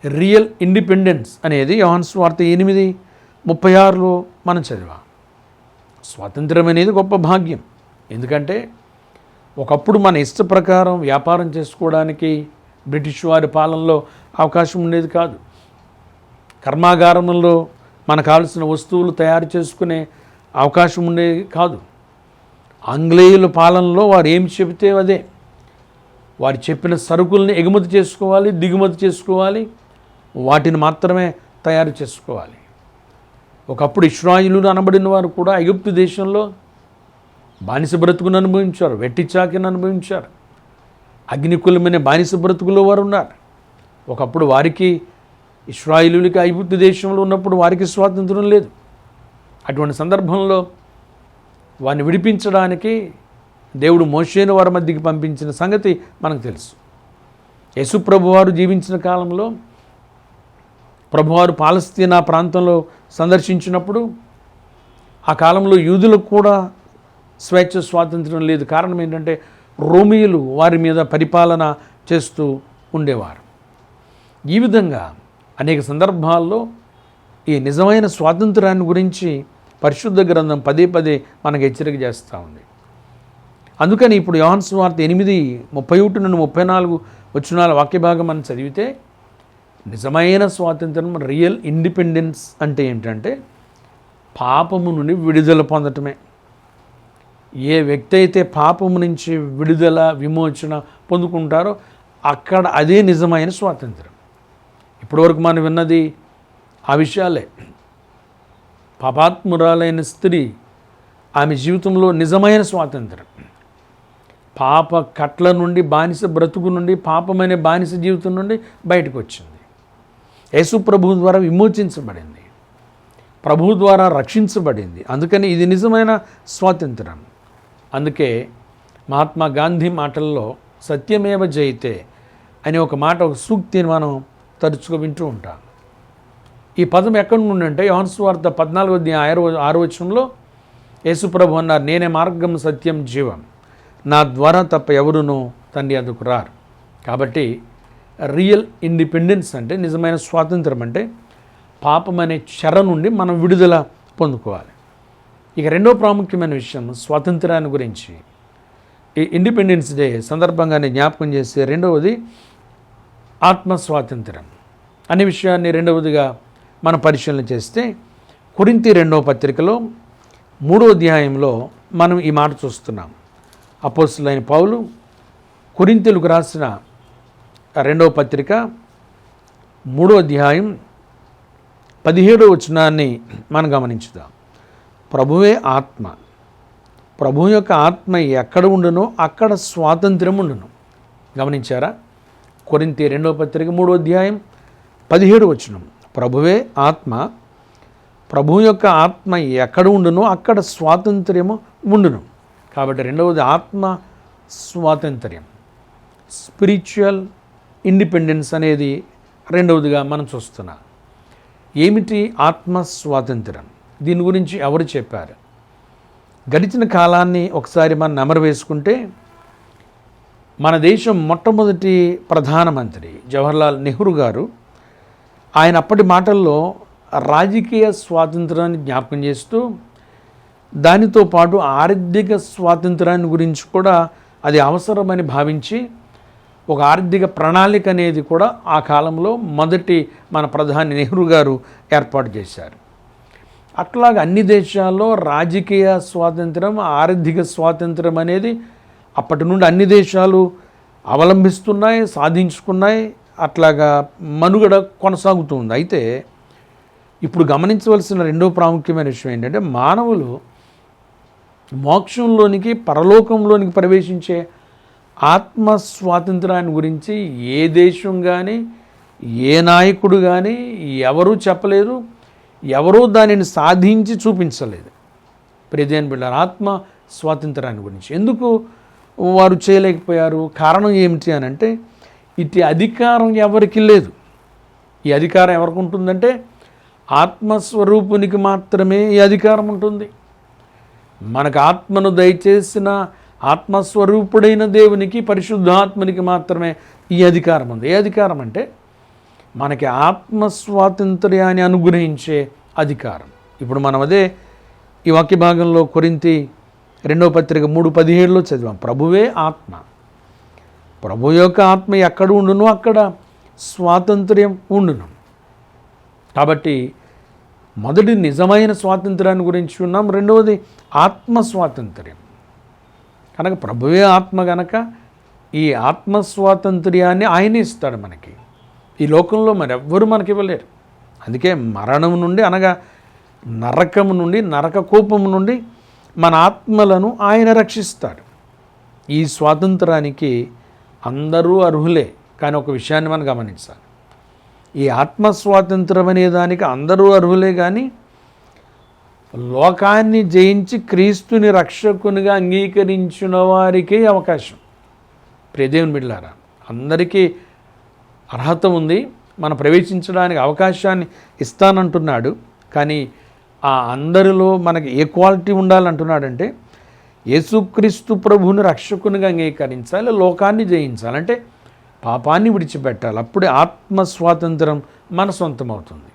రియల్ ఇండిపెండెన్స్ అనేది యోహాను సువార్త 8:36లో మనం చదివాం. స్వాతంత్రం అనేది గొప్ప భాగ్యం. ఎందుకంటే ఒకప్పుడు మన ఇష్ట ప్రకారం వ్యాపారం చేసుకోవడానికి బ్రిటిష్ వారి పాలనలో అవకాశం ఉండేది కాదు. కర్మాగారంలో మనకు కావలసిన వస్తువులు తయారు చేసుకునే అవకాశం ఉండేది కాదు. ఆంగ్లేయుల పాలనలో వారు ఏం చెబితే అదే, వారు చెప్పిన సరుకుల్ని ఎగుమతి చేసుకోవాలి, దిగుమతి చేసుకోవాలి, వాటిని మాత్రమే తయారు చేసుకోవాలి. ఒకప్పుడు ఇశ్రాయేలీయులు అనబడిన వారు కూడా ఐగుప్తు దేశంలో బానిస బ్రతుకును అనుభవించారు, వెట్టి చాకిని అనుభవించారు, అగ్నికులమైన బానిస బ్రతుకులో వారు ఉన్నారు. ఒకప్పుడు వారికి, ఇశ్రాయేలీయులకి ఐగుప్తు దేశంలో ఉన్నప్పుడు వారికి స్వాతంత్రం లేదు. అటువంటి సందర్భంలో వారిని విడిపించడానికి దేవుడు మోషేను వారి మధ్యకి పంపించిన సంగతి మనకు తెలుసు. యేసు ప్రభువారు జీవించిన కాలంలో ప్రభువారు పాలస్తీనా ప్రాంతంలో సందర్శించినప్పుడు ఆ కాలంలో యూదులకు కూడా స్వేచ్ఛ స్వాతంత్రం లేదు. కారణం ఏంటంటే రోమియులు వారి మీద పరిపాలన చేస్తూ ఉండేవారు. ఈ విధంగా అనేక సందర్భాల్లో ఈ నిజమైన స్వాతంత్రాన్ని గురించి పరిశుద్ధ గ్రంథం పదే పదే మనకు హెచ్చరిక చేస్తూ ఉంది. అందుకని ఇప్పుడు యోహాను సువార్త 8:31 నుండి 34 వచనాల వాక్య భాగం మనం చదివితే, నిజమైన స్వాతంత్రం, రియల్ ఇండిపెండెన్స్ అంటే ఏంటంటే పాపము నుండి విడుదల పొందటమే. ఏ వ్యక్తి అయితే పాపము నుంచి విడుదల, విమోచన పొందుకుంటారో అక్కడ అదే నిజమైన స్వాతంత్రం. ఇప్పటివరకు మనం విన్నది ఆ విషయాలే. పాపాత్మురాలైన స్త్రీ, ఆమె జీవితంలో నిజమైన స్వాతంత్రం, పాప కట్ల నుండి, బానిస బ్రతుకు నుండి, పాపమనే బానిస జీవితం నుండి బయటకు వచ్చింది. యేసు ప్రభువు ద్వారా విమోచించబడింది, ప్రభువు ద్వారా రక్షించబడింది. అందుకని ఇది నిజమైన స్వాతంత్రం. అందుకే మహాత్మా గాంధీ మాటల్లో సత్యమేవ జయతే అనే ఒక మాట, ఒక సూక్తిని మనం తరచుగా వింటూ ఉంటాం. ఈ పదం ఎక్కడి నుండి అంటే యోహాను సువార్త 14:6 వచనంలో యేసు ప్రభు అన్నారు, నేనే మార్గం, సత్యం, జీవం, నా ద్వారా తప్ప ఎవరునూ తండ్రి వద్దకు రారు. కాబట్టి రియల్ ఇండిపెండెన్స్ అంటే, నిజమైన స్వాతంత్రం అంటే పాపం అనే చెర నుండి మనం విడుదల పొందుకోవాలి. ఇక రెండో ప్రాముఖ్యమైన విషయం స్వాతంత్రాన్ని గురించి, ఈ ఇండిపెండెన్స్ డే సందర్భంగానే జ్ఞాపకం చేసే రెండవది ఆత్మ స్వాతంత్రం అనే విషయాన్ని రెండవదిగా మనం పరిశీలన చేస్తే కొరింథీ 2వ పత్రికలో 3వ అధ్యాయంలో మనం ఈ మాట చూస్తున్నాం. అపోస్తలుడైన పౌలు కొరింథీయులకు రాసిన 2వ పత్రిక 3వ అధ్యాయం 17వ వచనాన్ని మనం గమనించుదాం. ప్రభువే ఆత్మ, ప్రభువు యొక్క ఆత్మ ఎక్కడ ఉండునో అక్కడ స్వాతంత్ర్యం ఉండును. గమనించారా? కొరింథీ 2వ పత్రిక 3వ అధ్యాయం 17వ వచనం. ప్రభువే ఆత్మ, ప్రభువు యొక్క ఆత్మ ఎక్కడ ఉండునో అక్కడ స్వాతంత్ర్యము ఉండును. కాబట్టి రెండవది ఆత్మ స్వాతంత్ర్యం, స్పిరిచువల్ ఇండిపెండెన్స్ అనేది రెండవదిగా మనం చూస్తున్నాం. ఏమిటి ఆత్మ స్వాతంత్రం? దీని గురించి ఎవరు చెప్పారు? గడిచిన కాలాన్ని ఒకసారి మనం నెమరు వేసుకుంటే మన దేశం మొట్టమొదటి ప్రధానమంత్రి జవహర్లాల్ నెహ్రూ గారు ఆయన అప్పటి మాటల్లో రాజకీయ స్వాతంత్రాన్ని జ్ఞాపకం చేస్తూ దానితో పాటు ఆర్థిక స్వాతంత్రాన్ని గురించి కూడా అది అవసరమని భావించి ఒక ఆర్థిక ప్రణాళిక అనేది కూడా ఆ కాలంలో మొదటి మన ప్రధాని నెహ్రూ గారు ఏర్పాటు చేశారు. అట్లాగా అన్ని దేశాల్లో రాజకీయ స్వాతంత్రం, ఆర్థిక స్వాతంత్రం అనేది అప్పటి నుండి అన్ని దేశాలు అవలంబిస్తున్నాయి, సాధించుకున్నాయి. అట్లాగా మనుగడ కొనసాగుతుంది. అయితే ఇప్పుడు గమనించవలసిన రెండో ప్రాముఖ్యమైన విషయం ఏంటంటే మానవులు మోక్షంలోనికి, పరలోకంలోనికి ప్రవేశించే ఆత్మ స్వాతంత్రాన్ని గురించి ఏ దేశం కానీ, ఏ నాయకుడు కానీ ఎవరూ చెప్పలేదు, ఎవరూ దానిని సాధించి చూపించలేదు. ప్రియమైన బిడ్డలారా, ఆత్మ స్వాతంత్రాన్ని గురించి ఎందుకు వారు చేయలేకపోయారు? కారణం ఏమిటి అని అంటే ఇటు అధికారం ఎవరికి లేదు. ఈ అధికారం ఎవరికి ఉంటుందంటే ఆత్మస్వరూపునికి మాత్రమే ఈ అధికారం ఉంటుంది. మనకు ఆత్మను దయచేసిన ఆత్మస్వరూపుడైన దేవునికి, పరిశుద్ధాత్మనికి మాత్రమే ఈ అధికారం ఉంది. ఏ అధికారం అంటే మనకి ఆత్మ స్వాతంత్ర్యాన్ని అనుగ్రహించే అధికారం. ఇప్పుడు మనం అదే ఈ వాక్య భాగంలో కొరింథీ 2వ పత్రిక 3:17లో చదివాం. ప్రభువే ఆత్మ, ప్రభు యొక్క ఆత్మ ఎక్కడ ఉండునో అక్కడ స్వాతంత్ర్యం ఉండును. కాబట్టి మొదటి నిజమైన స్వాతంత్ర్యాన్ని గురించి ఉన్నాం, రెండవది ఆత్మ స్వాతంత్ర్యం. కనుక ప్రభువే ఆత్మ గనక ఈ ఆత్మ స్వాతంత్ర్యాన్ని ఆయన ఇస్తాడు మనకి. ఈ లోకంలో మరెవ్వరూ మనకి ఇవ్వలేరు. అందుకే మరణం నుండి అనగా నరకము నుండి, నరక కోపము నుండి మన ఆత్మలను ఆయన రక్షిస్తాడు. ఈ స్వాతంత్రానికి అందరూ అర్హులే. కానీ ఒక విషయాన్ని మనం గమనించాలి. ఈ ఆత్మ స్వాతంత్రం అనే దానికి అందరూ అర్హులే, కానీ లోకాన్ని జయించి క్రీస్తుని రక్షకునిగా అంగీకరించిన వారికే అవకాశం. ప్రియదేవుని బిడ్డలారా, అందరికీ అర్హత ఉంది, మనం ప్రవేశించడానికి అవకాశాన్ని ఇస్తానంటున్నాడు. కానీ ఆ అందరిలో మనకి ఏ క్వాలిటీ ఉండాలంటున్నాడంటే యేసుక్రీస్తు ప్రభువుని రక్షకునిగా అంగీకరించాలి, లోకాన్ని జయించాలంటే పాపాన్ని విడిచిపెట్టాలి. అప్పుడే ఆత్మ స్వాతంత్రం మన సొంతం అవుతుంది.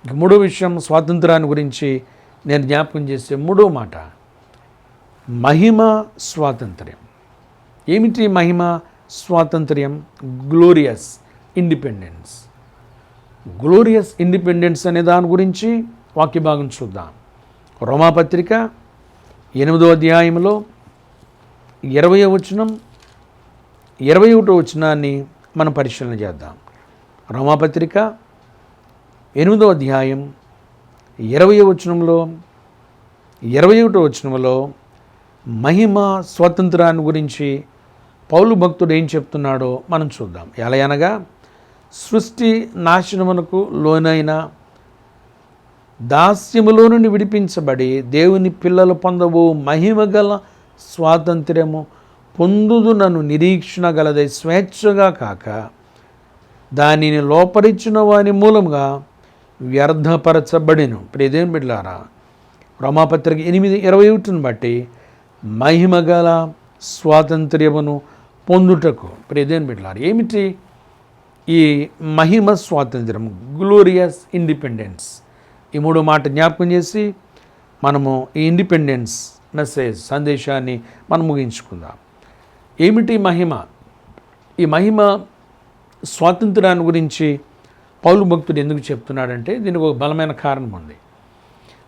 ఇక మూడో విషయం, స్వాతంత్రాన్ని గురించి నేను జ్ఞాపకం చేసే మూడో మాట మహిమ స్వాతంత్ర్యం. ఏమిటి మహిమ స్వాతంత్ర్యం? Glorious independence. గ్లోరియస్ ఇండిపెండెన్స్ అనే దాని గురించి వాక్య భాగం చూద్దాం. రోమాపత్రిక 8వ అధ్యాయంలో 20వ వచనం, 21వ వచనాన్ని మనం పరిశీలన చేద్దాం. రోమాపత్రిక 8వ అధ్యాయం 20వ వచనంలో 21వ వచనంలో మహిమ స్వాతంత్రాన్ని గురించి పౌలు భక్తుడు ఏం చెప్తున్నాడో మనం చూద్దాం. ఎలా అనగా సృష్టి నాశనమునకు లోనైన దాస్యములో నుండి విడిపించబడి దేవుని పిల్లలు పొందబో మహిమగల స్వాతంత్ర్యము పొందుదునను నిరీక్షణ గలదై స్వేచ్ఛగా కాక దానిని లోపరిచిన వాని మూలంగా వ్యర్థపరచబడిను. ప్రియదేవుని బిడ్డలారా, రోమాపత్రిక 8:21 బట్టి మహిమగల స్వాతంత్ర్యమును పొందుటకు, ప్రియదేవుని బిడ్డలారా, ఏమిటి ఈ మహిమ స్వాతంత్ర్యం? Glorious independence. ఈ మూడో మాట జ్ఞాపకం చేసి మనము ఈ ఇండిపెండెన్స్ మెసేజ్ సందేశాన్ని మనం ముగించుకుందాం. ఏమిటి మహిమ? ఈ మహిమ స్వాతంత్రాన్ని గురించి పౌలు భక్తుడు ఎందుకు చెప్తున్నాడంటే దీనికి ఒక బలమైన కారణం ఉంది.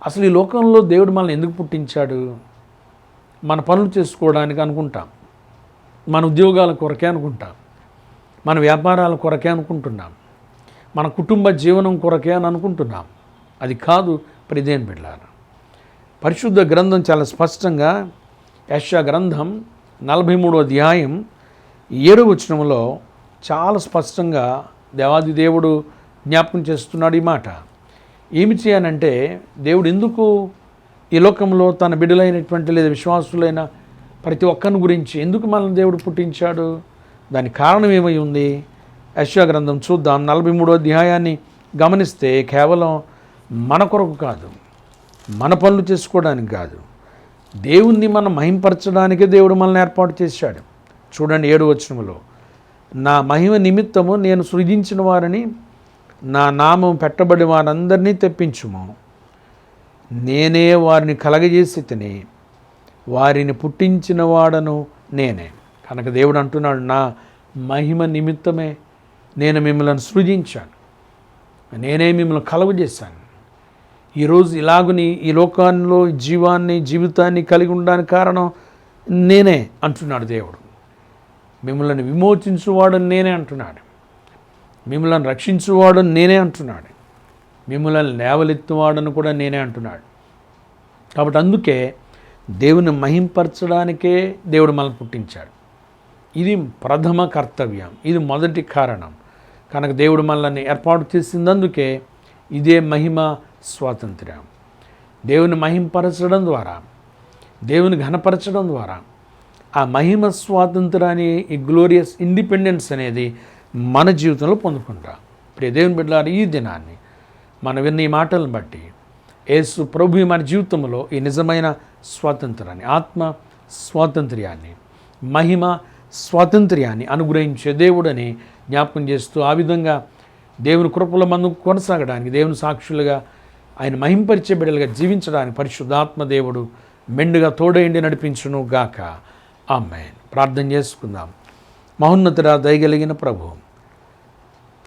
అసలు ఈ లోకంలో దేవుడు మనల్ని ఎందుకు పుట్టించాడు? మన పనులు చేసుకోవడానికి అనుకుంటాం, మన ఉద్యోగాల కొరకే అనుకుంటాం, మన వ్యాపారాల కొరకే అనుకుంటున్నాం, మన కుటుంబ జీవనం కొరకే అని అనుకుంటున్నాం. అది కాదు ప్రియదేవుని బిడ్డలారా. పరిశుద్ధ గ్రంథం చాలా స్పష్టంగా యెషయా గ్రంథం 43వ అధ్యాయం 7వ వచనంలో చాలా స్పష్టంగా దేవాది దేవుడు జ్ఞాపకం చేస్తున్నాడు ఈ మాట. ఏమి చేయాలంటే దేవుడు ఎందుకు ఈ లోకంలో తన బిడ్డలైనటువంటి లేదా విశ్వాసులైన ప్రతి ఒక్కరిని గురించి ఎందుకు మనల్ని దేవుడు పుట్టించాడు? దానికి కారణం ఏమై ఉంది? యెషయా గ్రంథం చూద్దాం. 43వ అధ్యాయాన్ని గమనిస్తే కేవలం మన కొరకు కాదు, మన పనులు చేసుకోవడానికి కాదు, దేవుణ్ణి మనం మహింపరచడానికే దేవుడు మనల్ని ఏర్పాటు చేశాడు. చూడండి 7వ వచనంలో, నా మహిమ నిమిత్తము నేను సృజించిన వారిని, నా నామం పెట్టబడి వారందరినీ తెప్పించుము. నేనే వారిని కలగజేసి తిని వారిని పుట్టించిన వాడను నేనే. కనుక దేవుడు అంటున్నాడు, నా మహిమ నిమిత్తమే నేను మిమ్మల్ని సృజించాను, నేనే మిమ్మల్ని కలుగజేశాను. ఈరోజు ఇలాగుని ఈ లోకాల్లో జీవితాన్ని కలిగి ఉండడానికి కారణం నేనే అంటున్నాడు దేవుడు. మిమ్మల్ని విమోచించువాడు నేనే అంటున్నాడు, మిమ్మల్ని రక్షించువాడు నేనే అంటున్నాడు, మిమ్మల్ని లేవలెత్తువాడని కూడా నేనే అంటున్నాడు. కాబట్టి అందుకే దేవుని మహింపరచడానికే దేవుడు మనల్ని పుట్టించాడు. ఇది ప్రథమ కర్తవ్యం, ఇది మొదటి కారణం. కనుక దేవుడు మనల్ని ఏర్పాటు చేసిందందుకే ఇదే మహిమ స్వాతంత్ర్యం. దేవుని మహింపరచడం ద్వారా, దేవుని ఘనపరచడం ద్వారా ఆ మహిమ స్వాతంత్రాన్ని, ఈ గ్లోరియస్ ఇండిపెండెన్స్ అనేది మన జీవితంలో పొందుకుంటాం. ప్రియ దేవుని బిడ్డలారా, ఈ దినాన్ని మనం విన్న ఈ మాటలను బట్టి యేసు ప్రభు మన జీవితంలో ఈ నిజమైన స్వాతంత్రాన్ని, ఆత్మ స్వాతంత్ర్యాన్ని, మహిమ స్వాతంత్ర్యాన్ని అనుగ్రహించే దేవుడని జ్ఞాపకం చేస్తూ, ఆ విధంగా దేవుని కృపలో మనం కొనసాగడానికి, దేవుని సాక్షులుగా ఆయన మహింపరిచే బిడ్డలుగా జీవించడానికి పరిశుద్ధాత్మ దేవుడు మెండుగా తోడైండి నడిపించును గాక. ఆమేన్. ప్రార్థన చేసుకుందాం. మహోన్నతుడా, దయగలిగిన ప్రభు,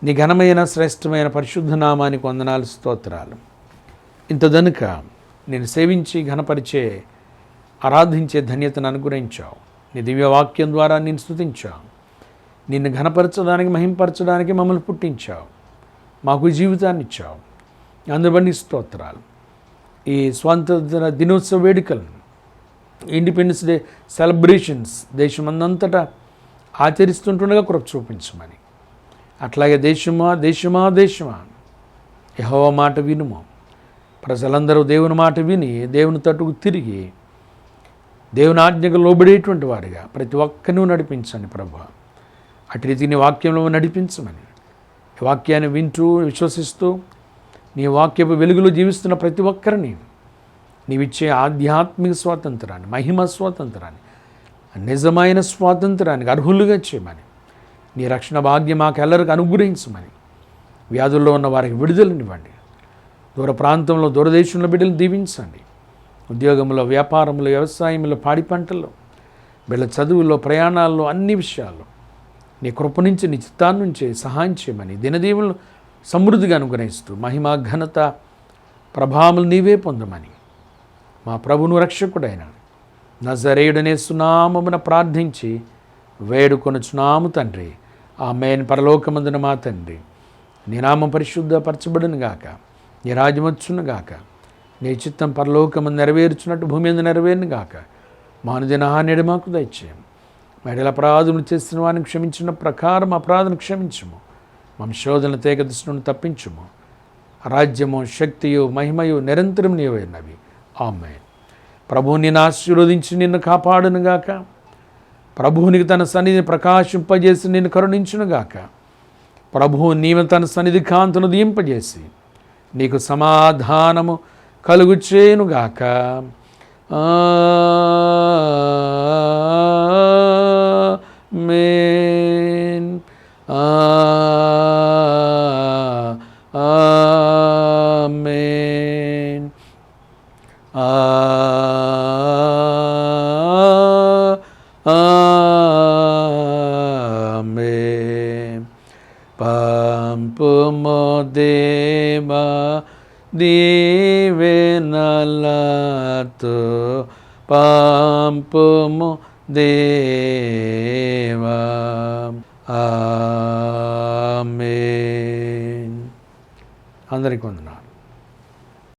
నీ ఘనమైన శ్రేష్టమైన పరిశుద్ధ నామానికి వందనాలు, స్తోత్రాలు. ఇంత దనుక నేను సేవించి ఘనపరిచే, ఆరాధించే ధన్యతను అనుగ్రహించావు. నీ దివ్యవాక్యం ద్వారా నేను స్తుతించావు. నిన్ను ఘనపరచడానికి, మహింపరచడానికి మమ్మల్ని పుట్టించావు, మాకు జీవితాన్ని ఇచ్చావు. అందుబట్టి స్తోత్రాలు. ఈ స్వాతంత్ర దినోత్సవ వేడుకలను, ఇండిపెండెన్స్ డే సెలబ్రేషన్స్ దేశమందంతటా ఆచరిస్తుంటుండగా కృప చూపించమని, అట్లాగే దేశమా యెహోవా మాట వినుము. ప్రజలందరూ దేవుని మాట విని దేవుని తట్టుకు తిరిగి దేవుని ఆజ్ఞకు లోబడేటువంటి వారిగా ప్రతి ఒక్కరిని నడిపించండి ప్రభు. అటు రీతి నీ వాక్యంలో నడిపించమని, ఈ వాక్యాన్ని వింటూ విశ్వసిస్తూ నీ వాక్యపు వెలుగులో జీవిస్తున్న ప్రతి ఒక్కరిని నీవిచ్చే ఆధ్యాత్మిక స్వాతంత్రాన్ని, మహిమ స్వాతంత్రాన్ని, నిజమైన స్వాతంత్రానికి అర్హులుగా చేయమని, నీ రక్షణ భాగ్యం మాకెల్లరికి అనుగ్రహించమని, వ్యాధుల్లో ఉన్న వారికి విడుదలనివ్వండి. దూర ప్రాంతంలో, దూరదేశంలో బిడ్డలు దీవించండి. ఉద్యోగంలో, వ్యాపారంలో, వ్యవసాయంలో, పాడి పంటల్లో, బిడ్డల చదువుల్లో, ప్రయాణాల్లో, అన్ని విషయాల్లో నీ కృప నుంచి, నీ చిత్తాన్ని నుంచి సహాయం చేయమని, దినదీవులను సమృద్ధిగా అనుగ్రహిస్తూ మహిమ, ఘనత, ప్రభావములు నీవే పొందమని మా ప్రభును రక్షకుడైన నజరేయుడనే సునామమున ప్రార్థించి వేడుకొనుచున్నాము తండ్రి. ఆమేన్. పరలోకమందున మా తండ్రి, నీ నామం పరిశుద్ధపరచబడును గాక, నీ రాజ్యం వచ్చును గాక, నీ చిత్తం పరలోకమందు నెరవేర్చున్నట్టు భూమి మీద నెరవేరును గాక. మానుదిన నేడు మాకు దయచేయం. మేడల అపరాధములు చేసిన వారిని క్షమించిన ప్రకారం అపరాధను క్షమించుము. మా శోధన తేగ దృష్టిని తప్పించుము. రాజ్యము, శక్తియు, మహిమయు నిరంతరం నీవైనవి. ఆమేన్. ప్రభువు నిన్ను ఆశీర్వదించి నిన్ను కాపాడునుగాక. ప్రభువునికి తన సన్నిధిని ప్రకాశింపజేసి నిన్ను కరుణించునుగాక. ప్రభువు నీవు తన సన్నిధి కాంతును దీంపజేసి నీకు సమాధానము కలుగు చేయునుగాక. ఆమేన్. ఆమేన్. ఆమేన్. పంపుము దేవా దీవెనలతో పంపుము దేవా. ఆమేన్. అందరికీ వందనాలు.